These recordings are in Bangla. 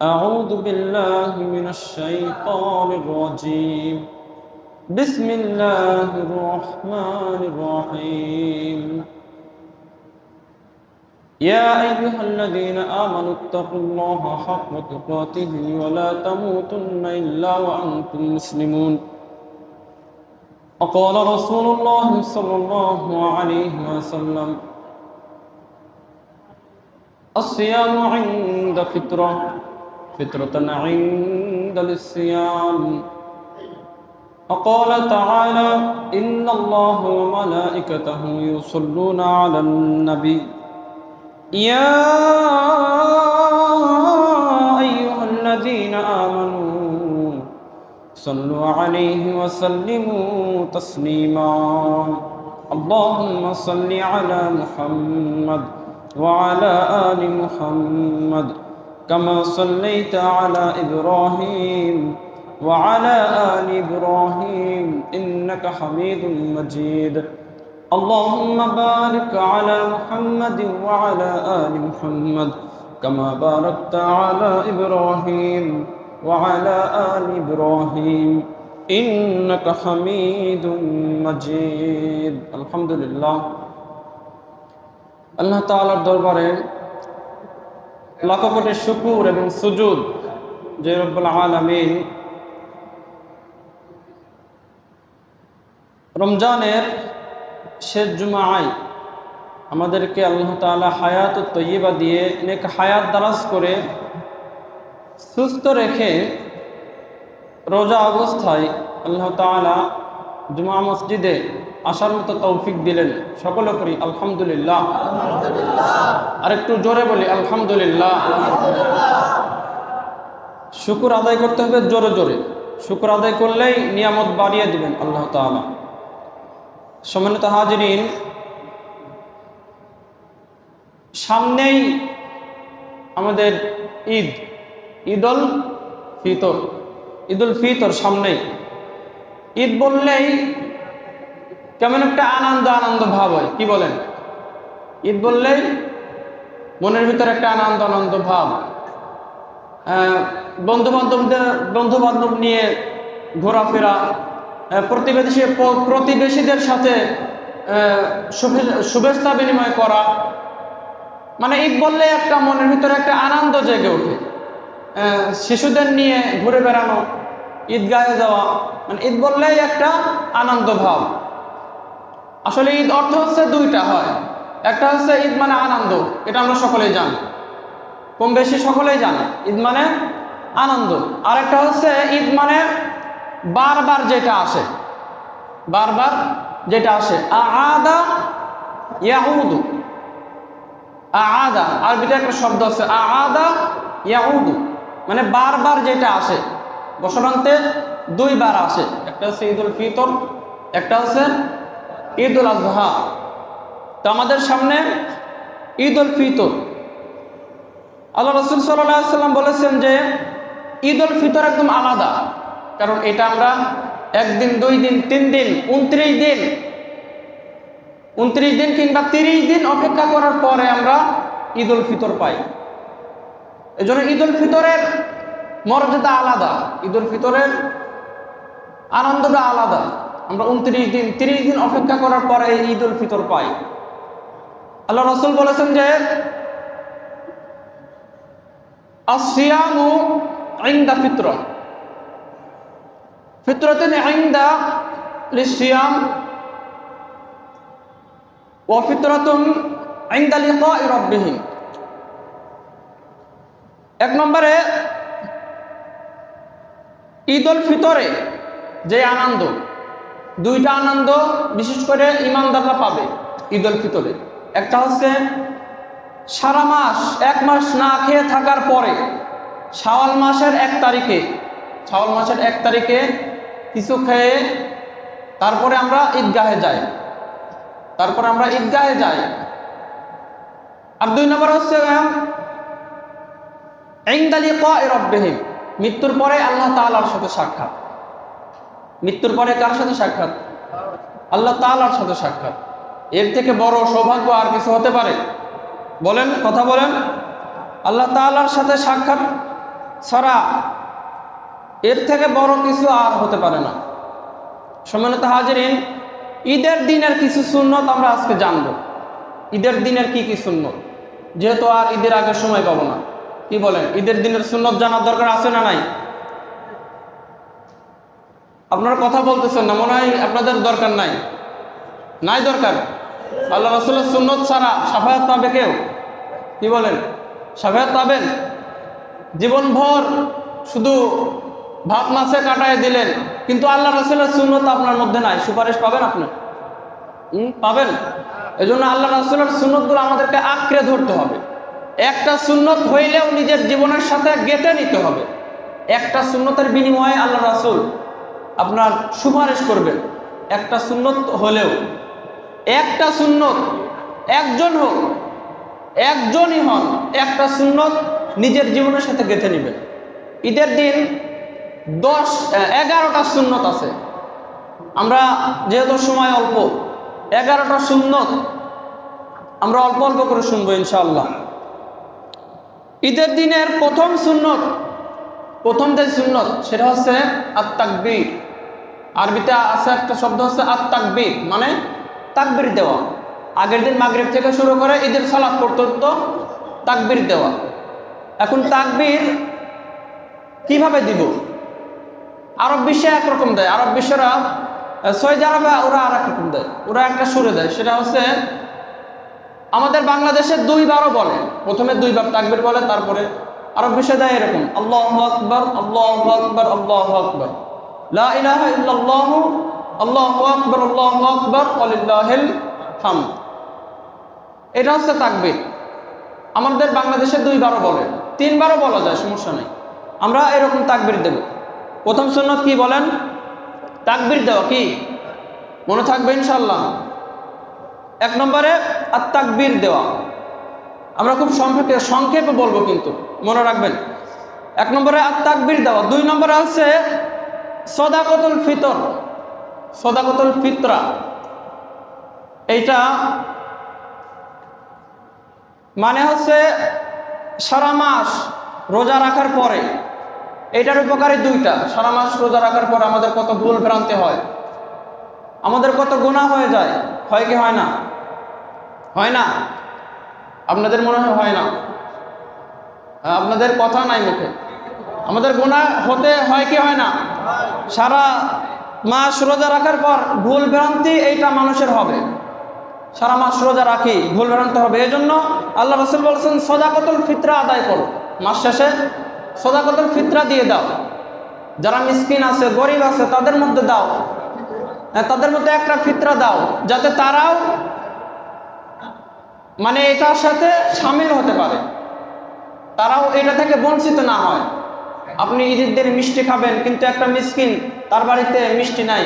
أعوذ بالله من الشيطان الرجيم بسم الله الرحمن الرحيم يا أيها الذين آمنوا اتقوا الله حق تقاته ولا تموتن إلا وأنتم مسلمون وقال رسول الله صلى الله عليه وسلم الصيام عند فطرة عند الصيام وقال تعالى إن الله وملائكته يصلون على النبي يا أيها الذين آمنوا صلوا عليه وسلموا تسليما اللهم صل على محمد وعلى آل محمد كما صليت على إبراهيم وعلى آل إبراهيم إنك حميد مجيد اللهم بارك على محمد وعلى آل محمد كما باركت على إبراهيم وعلى آل إبراهيم إنك حميد مجيد الحمد لله আল্লাহ তাআলার দরবারে লাখ কোটি শুকর এবং সুজুদ যে রব্বুল আলামিন রমজানের শেষ জুমায় আমাদেরকে আল্লাহ তাআলা হায়াতুত তয়্যিবা দিয়ে নেক হায়াত দারাজ করে সুস্থ রেখে রোজা অবস্থায় আল্লাহ তাআলা জুমা মসজিদে আসার মতো তৌফিক দিলেন। সকলে করি আলহামদুলিল্লাহ। আর একটু জোরে বলি আলহামদুলিল্লাহ। শুকর আদায় করতে হবে জোরে জোরে। শুকর আদায় করলেই নিয়ামত বাড়িয়ে দিবেন আল্লাহ তাআলা। সম্মানিত হাজিরিন, সামনেই আমাদের ঈদুল ফিতর সামনেই। ঈদ বললেই কেমন একটা আনন্দ ভাব হয়, কি বলেন? ঈদ বললেই মনের ভিতরে একটা আনন্দ ভাব, বন্ধু বান্ধব নিয়ে ঘোরাফেরা, প্রতিবেশীদের সাথে শুভেচ্ছা বিনিময় করা, মানে ঈদ বললে একটা মনের ভিতরে একটা আনন্দ জেগে ওঠে। শিশুদের নিয়ে ঘুরে বেড়ানো, ঈদগাহে যাওয়া, মানে ঈদ বললেই একটা আনন্দ ভাব। আসলে ঈদ অর্থ হচ্ছে দুইটা হয়। একটা হচ্ছে ঈদ মানে আনন্দ, এটা আমরা সকলেই জানি, কম বেশি সকলেই জানি ঈদ মানে আনন্দ। আর একটা হচ্ছে ঈদ মানে বারবার যেটা আসে, আদা ইয়াউদু। আদা আরবিতে একটা শব্দ আছে আদা ইয়াউদু, মানে বারবার যেটা আসে, বছরান্তে দুইবার আসে। একটা হচ্ছে ঈদুল ফিতর, একটা হচ্ছে ঈদুল আজহা। তো আমাদের সামনে ঈদুল ফিতর। আল্লাহ রাসূল সাল্লাল্লাহু আলাইহি ওয়াসাল্লাম বলেছেন যে ঈদুল ফিতর একদম আলাদা, কারণ এটা আমরা একদিন, 2 দিন, 3 দিন, 29 দিন কিংবা 30 দিন অপেক্ষা করার পরে আমরা ঈদুল ফিতর পাই। এজন্য ঈদুল ফিতরের মর্যাদা আলাদা, ঈদুল ফিতরের আনন্দটা আলাদা। আমরা 29 দিন, 30 দিন অপেক্ষা করার পরে ঈদুল ফিতর পাই। আল্লাহ রাসূল বলেছেন যে আসিয়ামু ইনদা ফিতরাতুন ইনদা লিসিয়াম ওয়া ফিতরাতুন ইনদা লিকাই রাব্বিহিম। এক নম্বরে ঈদুল ফিতরে যে আনন্দ, দুইটা আনন্দ বিশেষ করে ঈমানদাররা পাবে ঈদুল ফিতরে। একটা হচ্ছে সারা মাস, 1 মাস না খেয়ে থাকার পরে শাওয়াল মাসের 1 তারিখে কিছু খেয়ে তারপরে আমরা ঈদগাহে যাই। আর 2 নম্বর হচ্ছে ইনদা লিকাই রাব্বিহিম, মৃত্যুর পরে আল্লাহ তাআলার সাথে সাক্ষাৎ। মৃত্যুর পরে কার সাথে সাক্ষাৎ? আল্লাহ তাআলার সাথে সাক্ষাৎ। এর থেকে বড় সৌভাগ্য আর কিছু হতে পারে? বলেন, কথা বলেন। আল্লাহ তাআলার সাথে সাক্ষাৎ ছাড়া এর থেকে বড় কিছু আর হতে পারে না। সম্মানিত হাজিরিন, ঈদের দিনের কিছু সুন্নত আমরা আজকে জানব। ঈদের দিনের কি কি সুন্নত, যেহেতু আর ঈদের আগে সময় পাবো না। কি বলেন, ঈদের দিনের সুন্নত জানার দরকার আছে না নাই? আপনারা কথা বলতেছেন না, মনে হয় আপনাদের দরকার নাই। নাই দরকার। আল্লাহ রাসূলের সুন্নত ছাড়া শাফায়াত পাবে কেউ? কি বলেন, শাফায়াত পাবেন? জীবনভর শুধু ভাত মাছে কাটায় দিলেন, কিন্তু আল্লাহ রাসূলের সুন্নত আপনার মধ্যে নাই, সুপারিশ পাবেন আপনি? পাবেন? এজন্য আল্লাহ রাসূলের সুন্নতগুলো আমাদেরকে আঁকড়ে ধরতে হবে। একটা সুন্নত হইলেও নিজের জীবনের সাথে গেঁথে নিতে হবে। একটা সুন্নতের বিনিময়ে আল্লাহ রাসূল আপনার সুপারিশ করবেন। একটা সুন্নত হলেও, একটা সুন্নত, একজন হোক, একজনই হন, একটা সুন্নত নিজের জীবনের সাথে গেঁথে নেবেন। ঈদের দিন 11টা সুন্নত আছে। আমরা যেহেতু সময় অল্প, 11টা সুন্নত আমরা অল্প অল্প করে শুনবো ইনশাআল্লাহ। ঈদের দিনের প্রথম সুন্নত, প্রথম যে সুন্নত সেটা হচ্ছে আত-তাকবীর। আরবিতে আছে একটা শব্দ হচ্ছে আত-তাকবীর, মানে তাকবীর দেওয়া। আগের দিন মাগরিব থেকে শুরু করে ঈদের সালাত পর্যন্ত তাকবীর দেওয়া। এখন তাকবীর কিভাবে দিব? আরব বিশ্বে একরকম দেয়, আরব বিশ্বরা, সৌদি আরবে ওরা আর এক রকম দেয়, ওরা একটা সুরে দেয়। সেটা হচ্ছে আমাদের বাংলাদেশে 2 বারও বলে, প্রথমে 2 বার তাকবীর বলে, তারপরে আরব বিশ্বে দেয় এরকম আল্লাহু আকবার, আল্লাহু আকবার, আল্লাহু আকবার, লা ইলাহা ইল্লাল্লাহু, আল্লাহু আকবার, আল্লাহু আকবার, ওয়ালিল্লাহিল হামদ। এটা হচ্ছে তাকবীর। আমাদের বাংলাদেশে 2 বারও বলে, 3 বারও বলা যায়, সমস্যা নেই। আমরা এরকম তাকবীর দেব। প্রথম সুন্নত কি বলেন? তাকবীর দেওয়া। কি মনে থাকবে ইনশাআল্লাহ? 1 নম্বরে আত-তাকবীর দেওয়া। আমরা খুব সংক্ষেপে বলবো, কিন্তু মনে রাখবেন। 1 নম্বরে আত-তাকবীর দেওয়া। 2 নম্বরে আছে সাদাকাতুল ফিতর, সাদাকাতুল ফিতরা। এইটা মানে হচ্ছে সারা মাস রোজা রাখার পরে, এটার উপকারী 2টা। সারা মাস রোজা রাখার পর আমাদের কত ভুল ভ্রান্তি হয়, আমাদের কত গুনাহ হয়ে যায়। হয় কি হয় না? হয় না? আপনাদের মনে হয় না? আপনাদের কথা নাই মুখে। আমাদের গুনাহ হতে হয় কি হয় না? সারা মাস রোজা রাখার পর ভুল ভ্রান্তি এইটা মানুষের হবে। সারা মাস রোজা রাখি, ভুল ভ্রান্তি হবে। এই জন্য আল্লাহ রাসূল বলছেন সাদাকাতুল ফিতরা আদায় করো, মাস শেষে সাদাকাতুল ফিতরা দিয়ে দাও। যারা মিসকিন আছে, গরিব আছে, তাদের মধ্যে দাও, তাদের মধ্যে একটা ফিতরা দাও, যাতে তারাও মানে এটার সাথে শামিল হতে পারে, তারাও এটা থেকে বঞ্চিত না হয়। আপনি ঈদের দিনে মিষ্টি খাবেন, কিন্তু একটা মিসকিন, তার বাড়িতে মিষ্টি নাই,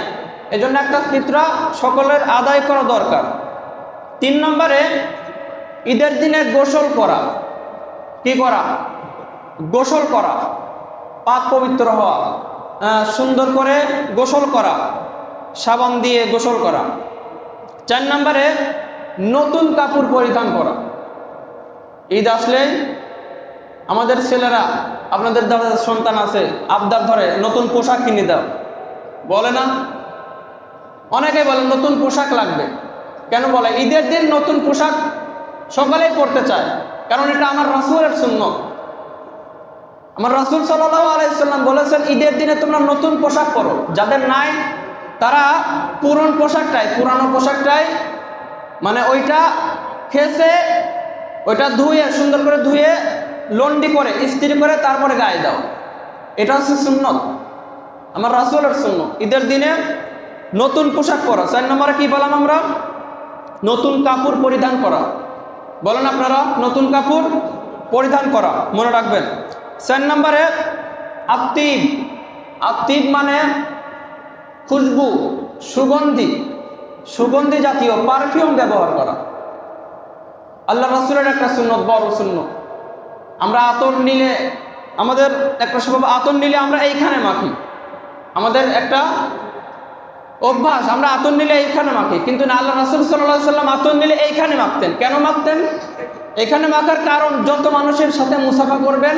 এজন্য একটা ফিতরা সকলের আদায় করা দরকার। 3 নম্বরে ঈদের দিনে গোসল করা। কি করা? গোসল করা, পাক পবিত্র হওয়া, সুন্দর করে গোসল করা, সাবান দিয়ে গোসল করা। 4 নম্বরে নতুন কাপড় পরিধান করা। ঈদ আসলেই আমাদের ছেলেরা, আপনাদের যারা সন্তান আছে, আবদার ধরে নতুন পোশাক কিনে দাও, বলে না? অনেকে বলে নতুন পোশাক লাগবে। কেন বলে? ঈদের দিন নতুন পোশাক সকলেই পরতে চায়, কারণ এটা আমার রাসূলের সুন্নত। আমার রাসূল সাল্লাল্লাহু আলাইহি সাল্লাম বলেছেন ঈদের দিনে তোমরা নতুন পোশাক পরো। যাদের নাই তারা পুরানো পোশাকটাই মানে ওইটা খেসে, ওইটা ধুয়ে, সুন্দর করে ধুয়ে, লন্ডি করে, ইস্ত্রি করে তারপরে গায়ে দাও। এটা হচ্ছে সুন্নত, আমার রাসূলের সুন্নত। ঈদের দিনে নতুন পোশাক পরা। 4 নম্বরে কি বললাম আমরা? নতুন কাপড় পরিধান করা। বলেন আপনারা, নতুন কাপড় পরিধান করা, মনে রাখবেন। 4 নম্বরে আতিব। আতিব মানে খুশবু, সুগন্ধি জাতীয় পারফিউম ব্যবহার করা। আল্লাহ রাসূলের একটা সুন্নত, বড় সুন্নত। আমরা আতর নিলে, আমাদের একটা স্বভাব, আতর নিলে আমরা এইখানে মাখি। আমাদের একটা অভ্যাস, আমরা আতর নিলে এইখানে মাখি, কিন্তু না, আল্লাহ রাসূল সাল্লাল্লাহু আলাইহি সাল্লাম আতর নিলে এইখানে মাখতেন। কেন মাখতেন? এখানে মাখার কারণ, যত মানুষের সাথে মুসাফা করবেন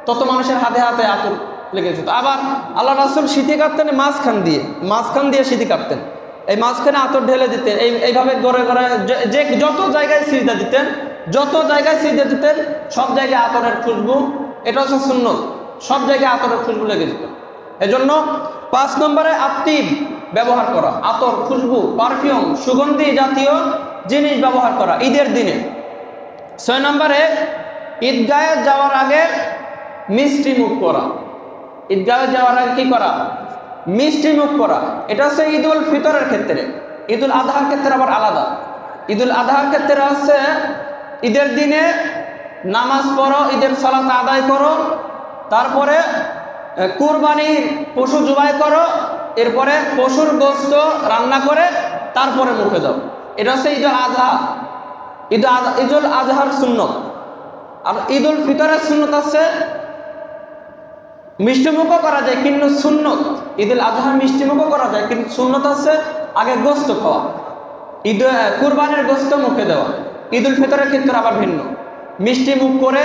তত মানুষের হাতে হাতে আতর লেগে যেত। আবার আল্লাহ রাসূল সিঁথি কাটতেন মাঝখান দিয়ে সিঁথি কাটতেন, এই মাঝখানে আতর ঢেলে দিতেন, এইভাবে গড়ে গড়ে যে যত জায়গায় সিজদা দিতেন, সব জায়গায় আতরের খুশবু, এটা হচ্ছে সুন্নত, সব জায়গায় আতরের খুশবু লেগে যেত। এজন্য 5 নম্বরে আত্তিব ব্যবহার করা, আতর, খুশবু, পারফিউম, সুগন্ধি জাতীয় জিনিস ব্যবহার করা ঈদের দিনে। 6 নম্বরে ঈদগাহে যাওয়ার আগে মিষ্টি মুখ করা। ঈদগাহে যাওয়ার আগে কি করা? মিষ্টি মুখ করা। এটা হচ্ছে ঈদুল ফিতরের ক্ষেত্রে। ঈদুল আজহার ক্ষেত্রে আবার আলাদা। ঈদুল আজহার ক্ষেত্রে হচ্ছে ঈদের দিনে নামাজ পড়ো, ঈদের সালাত আদায় করো, তারপরে কুরবানির পশু জবাই করো, এরপরে পশুর গোশত রান্না করে তারপরে মুখে দাও। এটা হচ্ছে ঈদুল আজহা, ঈদুল আজহার সুন্নত। আর ঈদুল ফিতরের সুন্নত আছে মিষ্টিমুখও করা যায় কিন্তু সুন্নত, ঈদুল আজহার মিষ্টিমুখও করা যায় কিন্তু সুন্নত আছে আগে গোশত খাওয়া, কুরবানির গোশত মুখে দেওয়া। ঈদুল ফিতরের ক্ষেত্রে আবার ভিন্ন, মিষ্টি মুখ করে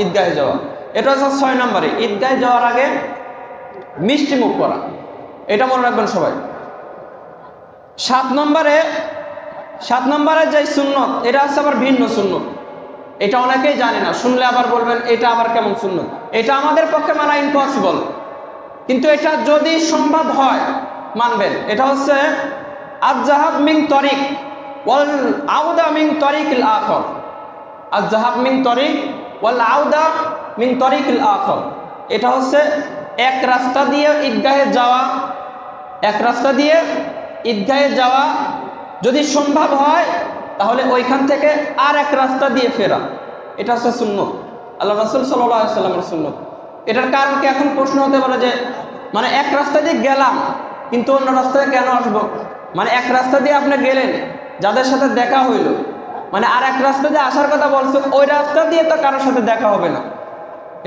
ঈদগাহে যাওয়া। এটা হচ্ছে 6 নম্বরে, ঈদগাহে যাওয়ার আগে মিষ্টি মুখ করা, এটা মনে রাখবেন সবাই। 7 নম্বরে যে সুন্নত, এটা হচ্ছে আবার ভিন্ন সুন্নত, এটা অনেকেই জানে না, শুনলে আবার বলবেন এটা আবার কেমন সুন্নত, এটা আমাদের পক্ষে মানা ইম্পসিবল, কিন্তু এটা যদি সম্ভব হয় মানবেন। এটা হচ্ছে আয-যাহাব মিন তরিক ওয়াল আউদা মিন তরিকিল আখর। আয-যাহাব মিন তরিক ওয়াল আউদা মিন তরিকিল আখর। এটা হচ্ছে এক রাস্তা দিয়ে ঈদগাহে যাওয়া, যদি সম্ভব হয় তাহলে ওইখান থেকে আর এক রাস্তা দিয়ে ফেরা, এটা হচ্ছে সুন্নত, আল্লাহ রাসূল সাল্লাল্লাহু আলাইহি ওয়াসাল্লামের সুন্নত। এটার কারণ কি এখন প্রশ্ন হতে পারে যে মানে এক রাস্তা দিয়ে গেলাম কিন্তু অন্য রাস্তায় কেন আসবো? মানে এক রাস্তা দিয়ে আপনি গেলেন, যাদের সাথে দেখা হইল, মানে আর এক রাস্তা দিয়ে আসার কথা বলছে, ওই রাস্তা দিয়ে তো কারোর সাথে দেখা হবে না,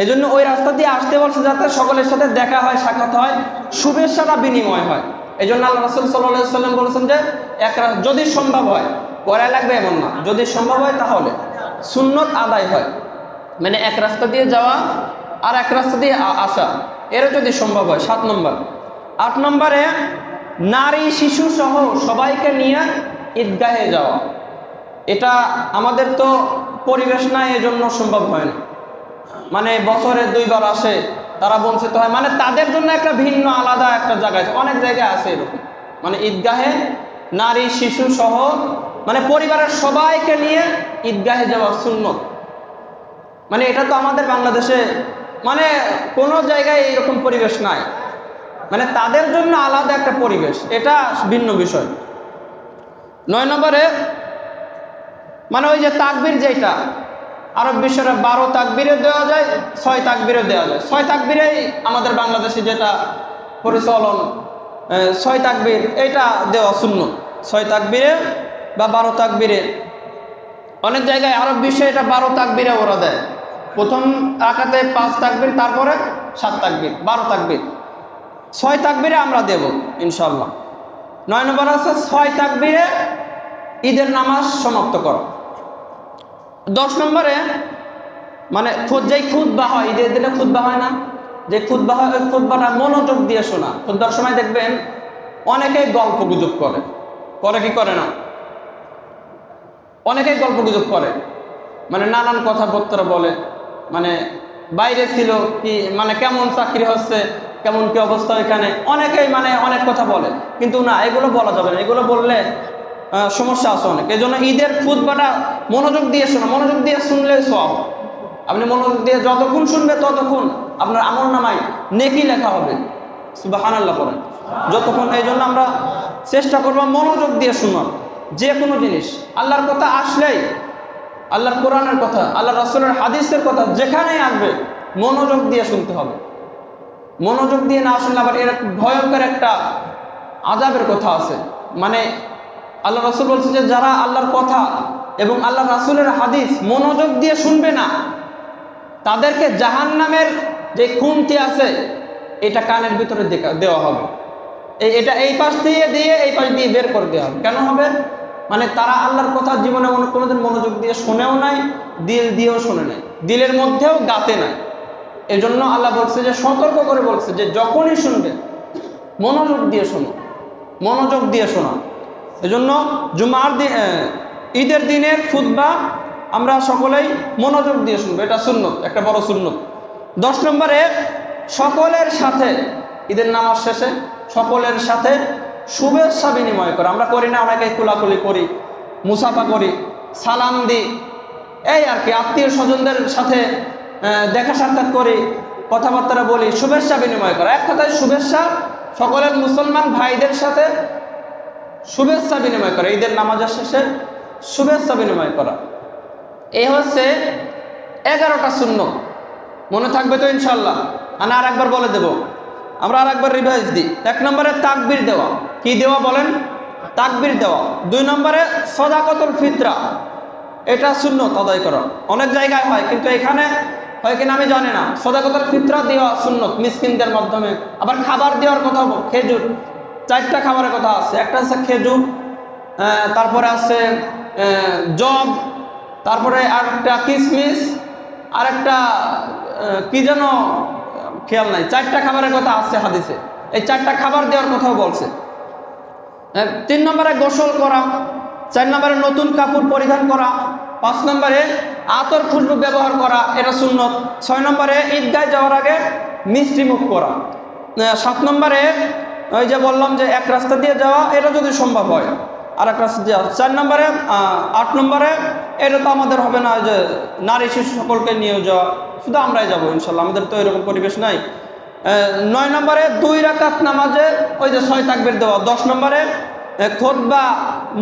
এজন্য ওই রাস্তা দিয়ে আসতে বলছে যাতে সকলের সাথে দেখা হয়, সাক্ষাৎ হয়, শুভেচ্ছাটা বিনিময় হয়। এই জন্য আল্লাহ রাসূল সাল্লাল্লাহু আলাইহি ওয়াসাল্লাম বলেছেন যে যদি সম্ভব হয়, করা লাগবে এমন না, যদি সম্ভব হয় তাহলে সুন্নত আদায় হয়, মানে এক রাস্তা দিয়ে যাওয়া আর এক রাস্তা দিয়ে আসা, এরও যদি সম্ভব হয়। 7 নম্বর। 8 নম্বরে নারী শিশু সহ সবাইকে নিয়ে ঈদগাহে যাওয়া। এটা আমাদের তো পরিবেশ নাই, এজন্য সম্ভব হয় না, মানে বছরে 2 বার আসে, তারা বঞ্চিত হয়, মানে তাদের জন্য একটা ভিন্ন আলাদা একটা জায়গা আছে, অনেক জায়গায় আছে এরকম, মানে ঈদগাহে নারী শিশু সহ মানে পরিবারের সবাইকে নিয়ে ঈদগাহে যাওয়া সুন্নত। মানে এটা তো আমাদের বাংলাদেশে মানে কোনো জায়গায় এরকম পরিবেশ নাই, মানে তাদের জন্য আলাদা একটা পরিবেশ, এটা ভিন্ন বিষয়। 9 নম্বরে মানে ওই যে তাকবীর, যেটা আরব বিশ্বের 12 তাকবীরে দেওয়া যায়, 6 তাকবীরে দেওয়া যায়। 6 তাকবীরেই আমাদের বাংলাদেশে যেটা পরিচলন, 6 তাকবীর এটা দেওয়া সুন্নত। 6 তাকবীরে বা 12 তাকবীরে, অনেক জায়গায় আরব বিশ্বে এটা 12 তাকবীরে ওরা দেয়, প্রথম রাকাতে 5 তাকবীর, তারপরে 7 তাকবীর, 12 তাকবীর। 6 তাকবীরে আমরা দেব ইনশাআল্লাহ। 9 নম্বর আছে 6 তাকবীরে ঈদের নামাজ সমাপ্ত করা। 10 নম্বরে মানে যেই খুতবা হয়, ঈদের দিনে খুতবা হয় না, যে খুতবা হয় ওই খুতবাটা মনোযোগ দিয়ে শোনা। খুতবার সময় দেখবেন অনেকেই গল্প গুজব করে কি করে না, অনেকেই গল্প গুজব করে, মানে নানান কথাবার্তা বলে, মানে বাইরে ছিল কি, মানে কেমন চাকরি হচ্ছে, কেমন কি অবস্থা এখানে, অনেকেই মানে অনেক কথা বলে, কিন্তু না, এগুলো বলা যাবে না, এগুলো বললে সমস্যা আছে অনেক। এই জন্য ঈদের খুতবাটা মনোযোগ দিয়ে শোনা, মনোযোগ দিয়ে শুনলে সওয়াব। আপনি মনোযোগ দিয়ে যতক্ষণ শুনবে ততক্ষণ আপনার আমলনামায় নেকি লেখা হবে, সুবহানাল্লাহ বলেন যতক্ষণ। এই জন্য আমরা চেষ্টা করব মনোযোগ দিয়ে শোনার, যে কোনো জিনিস আল্লাহর কথা আসলেই, আল্লাহর কোরআনের কথা, আল্লাহ রাসূলের হাদিসের কথা যেখানেই আসবে মনোযোগ দিয়ে শুনতে হবে। মনোযোগ দিয়ে না শুনলে আবার এর ভয়ঙ্কর একটা আযাবের কথা আছে, মানে আল্লাহ রাসূল বলছে যে যারা আল্লাহর কথা এবং আল্লাহ রাসূলের হাদিস মনোযোগ দিয়ে শুনবে না, তাদেরকে জাহান্নামের যে খুঁটি আছে এটা কানের ভিতরে দেওয়া হবে, এটা এই পাশ দিয়ে এই পাশ দিয়ে বের করে দেওয়া হবে। কেন হবে? মানে তারা আল্লাহর কথা জীবনে কোনোদিন মনোযোগ দিয়ে শোনেও নাই, দিল দিয়েও শোনে নাই, দিলের মধ্যেও গাতে নাই। এই জন্য আল্লাহ বলছে যে সতর্ক করে বলছে যে যখনই শুনবে মনোযোগ দিয়ে শোনো, মনোযোগ দিয়ে শোনো। এই জন্য জুমার দিন, ঈদের দিনের খুতবা আমরা সকলেই মনোযোগ দিয়ে শুনবো, এটা সুন্নত, একটা বড় সুন্নত। 10 নম্বরে সকলের সাথে ঈদের নামাজ শেষে সকলের সাথে শুভেচ্ছা বিনিময় করা। আমরা করি না, অনেকে কুলাকুলি করি, মুসাফা করি, সালাম দিই, এই আর কি, আত্মীয় স্বজনদের সাথে দেখা সাক্ষাৎ করি, কথাবার্তা বলি, শুভেচ্ছা বিনিময় করা। এক কথায় শুভেচ্ছা, সকলের মুসলমান ভাইদের সাথে শুভেচ্ছা বিনিময় করা, ঈদের নামাজের শেষে শুভেচ্ছা বিনিময় করা। এই হচ্ছে 11টা সুন্নত। মনে থাকবে তো ইনশাল্লাহ? আমি আর একবার বলে দেব, আমরা আর একবার রিভাইজ দিই। 1 নম্বরে তাকবীর দেওয়া। কি দেওয়া বলেন? তাকবীর দেওয়া। 2 নম্বরে সাদাকাতুল ফিতরা, এটা সুন্নত আদায় করা। অনেক জায়গায় হয়, কিন্তু এখানে হয় কিনা আমি জানি না। সাদাকাতুল ফিতরা দেওয়া সুন্নত মিসকিনদের মাধ্যমে। আবার খাবার দেওয়ার কথা, খেজুর, 4টা খাবারের কথা আছে। একটা আছে খেজুর, তারপরে আছে জব, তারপরে আরেকটা কিশমিশ, আরেকটা কি যেন খেয়াল নাই, 4টা খাবারের কথা আছে হাদিসে। এই 4টা খাবার দেওয়ার কথাও বলছে। 3 নম্বরে গোসল করা, 4 নম্বরে নতুন কাপড় পরিধান করা, 5 নম্বরে আতর খুশবু ব্যবহার করা, এটা সুন্নত। 6 নম্বরে ঈদগায় যাওয়ার আগে মিষ্টি মুখ করা। 7 নম্বরে ওই যে বললাম যে এক রাস্তা দিয়ে যাওয়া, এটা যদি সম্ভব হয় আর এক রাস্তা দিয়ে। 4 নম্বরে 8 নম্বরে এটা তো আমাদের হবে না যে নারী শিশু সকলকে নিয়ে যাওয়া, শুধু আমরাই যাবো ইনশাল্লাহ, আমাদের তো এরকম পরিবেশ নাই। 9 নম্বরে 2 রাকাত নামাজে ওই যে 6 তাকবীর দেওয়া। 10 নম্বরে খুতবা,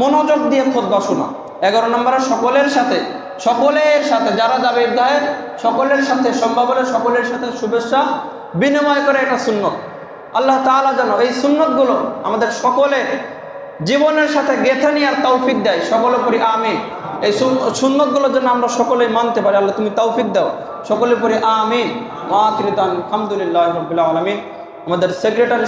মনোযোগ দিয়ে খুতবা শোনা। 11 নম্বরে সকলের সাথে যারা যাবে ঈদগাহে সকলের সাথে সম্ভব হলে সকলের সাথে শুভেচ্ছা বিনিময় করে, এটা সুন্নত। আল্লাহ তাআলা যেন এই সুন্নতগুলো আমাদের সকলের জীবনের সাথে গেঁথে নেওয়ার তৌফিক দেয়। সকলে পড়ি আমিন। এই সুন্নতগুলো যেন আমরা সকলেই মানতে পারি, আল্লাহ তুমি তৌফিক দাও। সকলে পড়ি আমিন। ওয়া আখিরু দাওয়ানা আলহামদুলিল্লাহি রাব্বিল আলামিন। আমাদের সেক্রেটারি